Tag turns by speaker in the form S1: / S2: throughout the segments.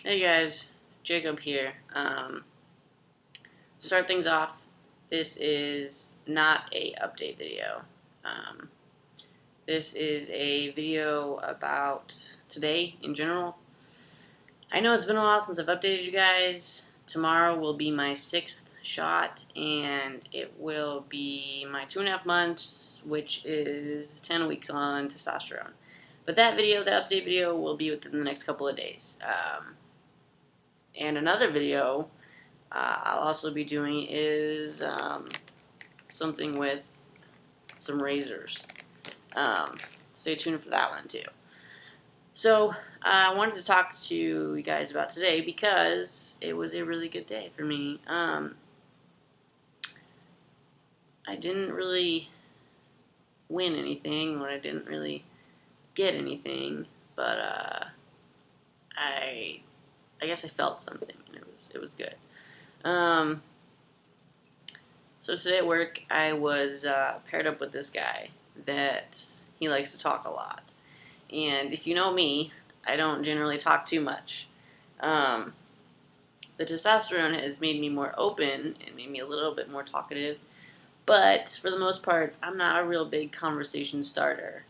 S1: Hey guys, Jacob here. To start things off, this is not a update video. Um, this is a video about today in general. I know it's been a while since I've updated you guys. Tomorrow will be my 6th shot, and it will be my 2.5 months, which is 10 weeks on testosterone. But that video, that update video, will be within the next couple of days. And another video I'll also be doing is something with some razors. Stay tuned for that one too. So I wanted to talk to you guys about today because it was a really good day for me. I didn't really win anything, or I didn't really get anything, but I guess I felt something, and it was good. So today at work, I was paired up with this guy that he likes to talk a lot. And if you know me, I don't generally talk too much. The testosterone has made me more open and made me a little bit more talkative. But for the most part, I'm not a real big conversation starter.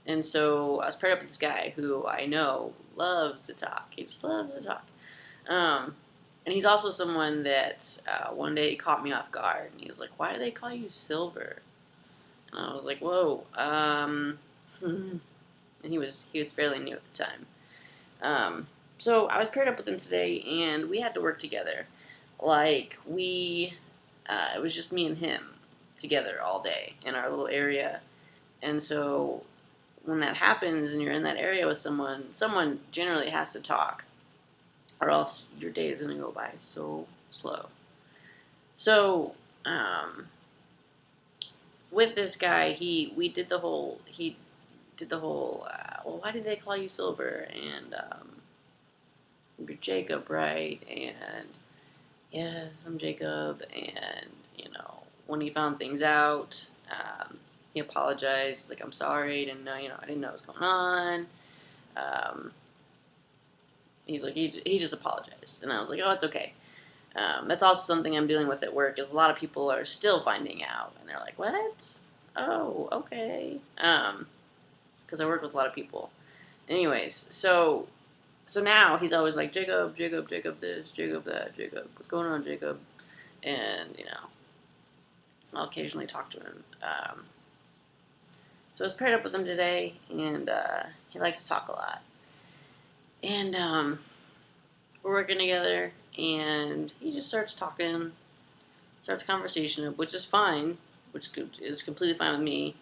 S1: And so I was paired up with this guy who I know loves to talk. He just loves to talk. And he's also someone that one day caught me off guard. And he was like, "Why do they call you Silver?" And I was like, "Whoa." And he was fairly new at the time. So I was paired up with him today, and we had to work together. Like it was just me and him together all day in our little area. And so when that happens, and you're in that area with someone generally has to talk, or else your day is going to go by so slow. So, with this guy, he did the whole, well, why do they call you Silver? And, you're Jacob, right? And, yes, I'm Jacob. And, when he found things out, he apologized, like, "I'm sorry, I didn't know what was going on." He's like, he just apologized. And I was like, "Oh, it's okay." That's also something I'm dealing with at work, is a lot of people are still finding out. And they're like, "What? Oh, okay." Because I work with a lot of people. Anyways, so now he's always like, "Jacob, Jacob, Jacob this, Jacob that, Jacob. What's going on, Jacob?" And, I'll occasionally talk to him. So I was paired up with him today, and he likes to talk a lot. And we're working together, and he just starts talking, starts conversation, which is fine, which is completely fine with me.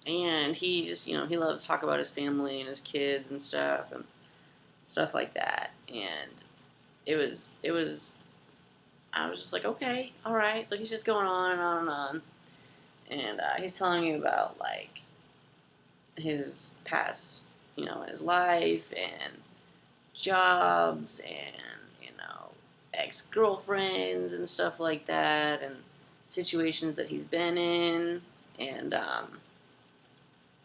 S1: And he just, he loves to talk about his family and his kids and stuff like that. And I was just like, okay, all right. So he's just going on and on and on. And he's telling me about, like, his past, his life and jobs and, ex-girlfriends and stuff like that, and situations that he's been in. And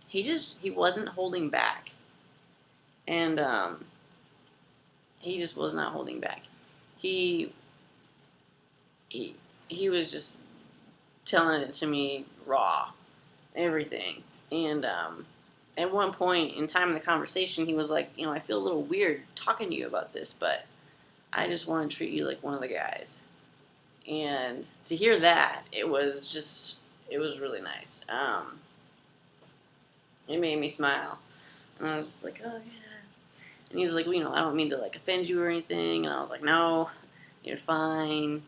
S1: he wasn't holding back. And he just was not holding back. He was just telling it to me raw, everything. And at one point in time in the conversation, he was like, "I feel a little weird talking to you about this, but I just want to treat you like one of the guys." And to hear that, it was really nice. It made me smile. And I was just like, "Oh, yeah." And he's like, "Well, I don't mean to, like, offend you or anything." And I was like, "No, you're fine.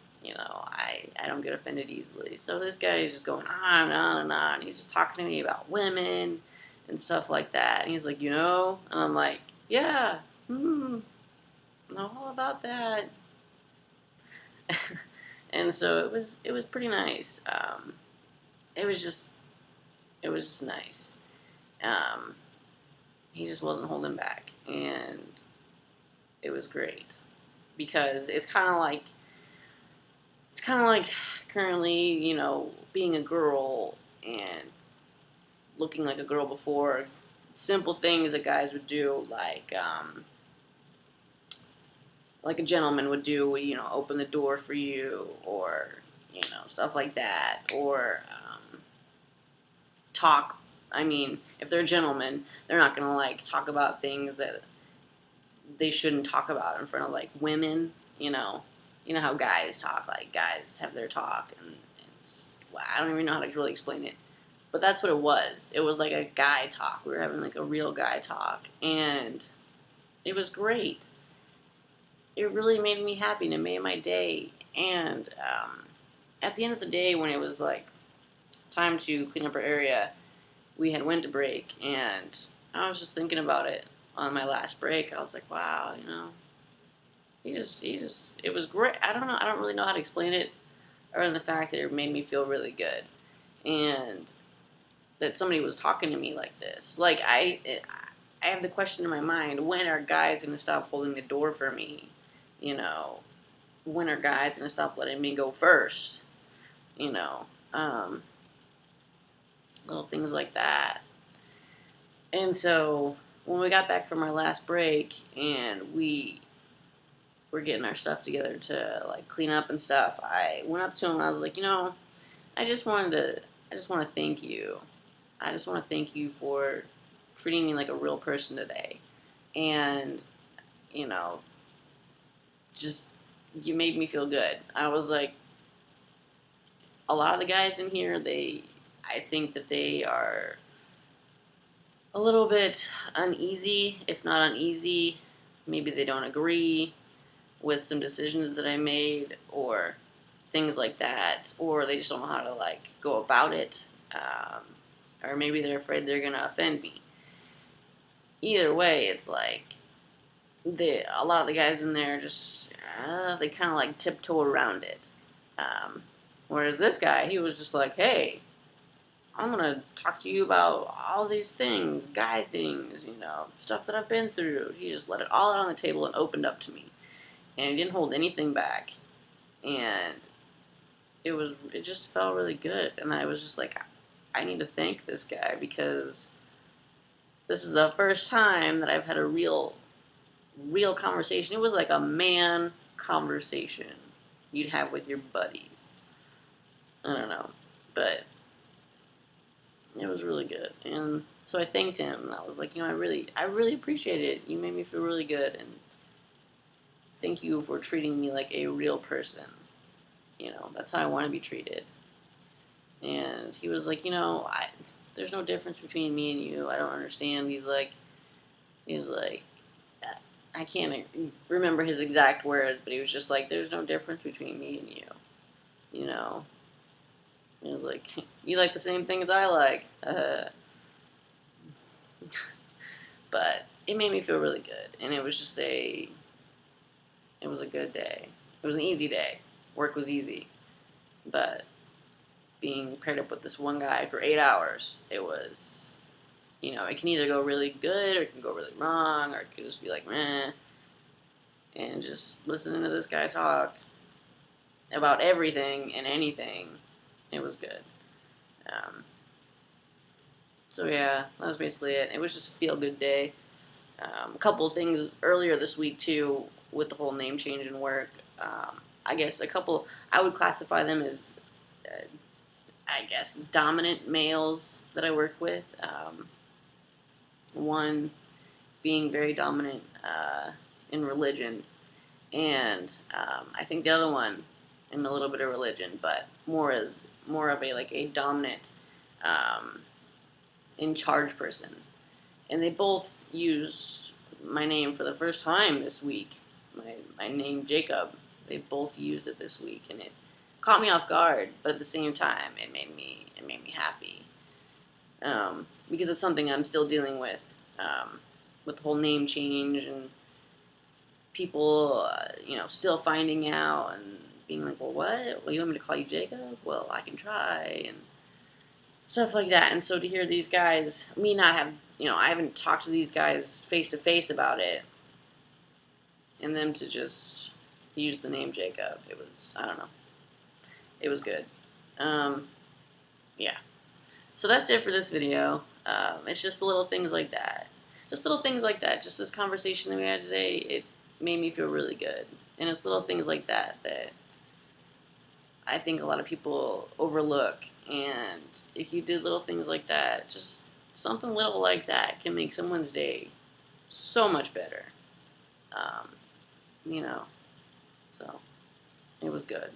S1: I don't get offended easily." So this guy is just going on and on and on. He's just talking to me about women and stuff like that. And he's like, And I'm like, "Yeah, I know all about that." And so it was pretty nice. It was just nice. He just wasn't holding back, and it was great, because it's kind of like currently, being a girl and looking like a girl before simple things that guys would do, like a gentleman would do, open the door for you, or stuff like that, or talk. I mean, if they're a gentleman, they're not gonna like talk about things that they shouldn't talk about in front of like women. You know how guys talk. Like guys have their talk, and well, I don't even know how to really explain it. But that's what it was. It was like a guy talk. We were having like a real guy talk, and it was great. It really made me happy, and it made my day. And at the end of the day, when it was like time to clean up our area, we had went to break, and I was just thinking about it on my last break. I was like, wow, it was great. I don't know. I don't really know how to explain it, other than the fact that it made me feel really good, and that somebody was talking to me like this. Like I have the question in my mind: when are guys going to stop holding the door for me? When are guys going to stop letting me go first? Little things like that. And so when we got back from our last break and we were getting our stuff together to like clean up and stuff, I went up to him and I was like, I just want to thank you. I just want to thank you for treating me like a real person today. And, just, you made me feel good. I was like, a lot of the guys in here, I think that they are a little bit uneasy, if not uneasy. Maybe they don't agree with some decisions that I made, or things like that, or they just don't know how to like go about it, or maybe they're afraid they're gonna offend me. Either way, it's like a lot of the guys in there just they kind of like tiptoe around it. Whereas this guy, he was just like, hey, I'm gonna talk to you about all these things, guy things, stuff that I've been through. He just let it all out on the table and opened up to me, and he didn't hold anything back, and it just felt really good. And I was just like, I need to thank this guy, because this is the first time that I've had a real conversation. It was like a man conversation you'd have with your buddies. I don't know, but it was really good. And so I thanked him, and I was like, I really appreciate it. You made me feel really good, and thank you for treating me like a real person. That's how I want to be treated. And he was like, there's no difference between me and you. I don't understand. He's like, I can't remember his exact words, but he was just like, there's no difference between me and you. He was like, you like the same things I like. But it made me feel really good, and it was a good day. It was an easy day. Work was easy, but being paired up with this one guy for 8 hours, it was, it can either go really good or it can go really wrong, or it could just be like meh. And just listening to this guy talk about everything and anything, it was good. So yeah, that was basically it. It was just a feel-good day. A couple of things earlier this week too, with the whole name change in work. I guess I would classify them as, dominant males that I work with. One being very dominant in religion, and I think the other one in a little bit of religion, but more of a dominant, in charge person. And they both use my name for the first time this week. My name, Jacob. They both used it this week, and it caught me off guard. But at the same time, it made me happy, because it's something I'm still dealing with the whole name change, and people, still finding out and being like, well, what? Well, you want me to call you Jacob? Well, I can try, and stuff like that. And so to hear these guys, I haven't talked to these guys face to face about it, and them to just use the name Jacob, it was, I don't know, it was good. Yeah. So that's it for this video. It's just little things like that. Just little things like that. Just this conversation that we had today, it made me feel really good. And it's little things like that that I think a lot of people overlook. And if you did little things like that, just something little like that can make someone's day so much better. Um, you know, so it was good.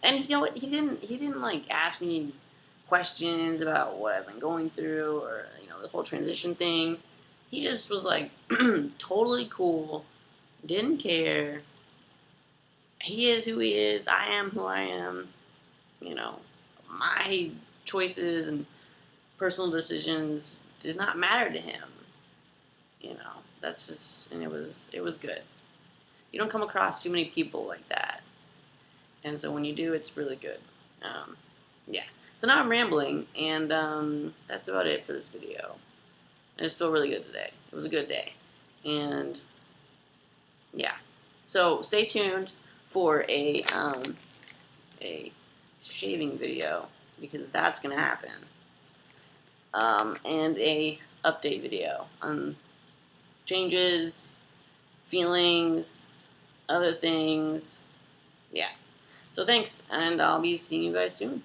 S1: And you know what? He didn't like ask me questions about what I've been going through or the whole transition thing. He just was like totally cool, didn't care. He is who he is. I am who I am. You know, my choices and personal decisions did not matter to him. That's just, and it was good. You don't come across too many people like that, and so when you do, it's really good. Yeah. So now I'm rambling, and that's about it for this video. I just feel really good today. It was a good day, and yeah. So stay tuned for a shaving video because that's gonna happen, and a update video on changes, feelings, other things. Yeah. So thanks, and I'll be seeing you guys soon.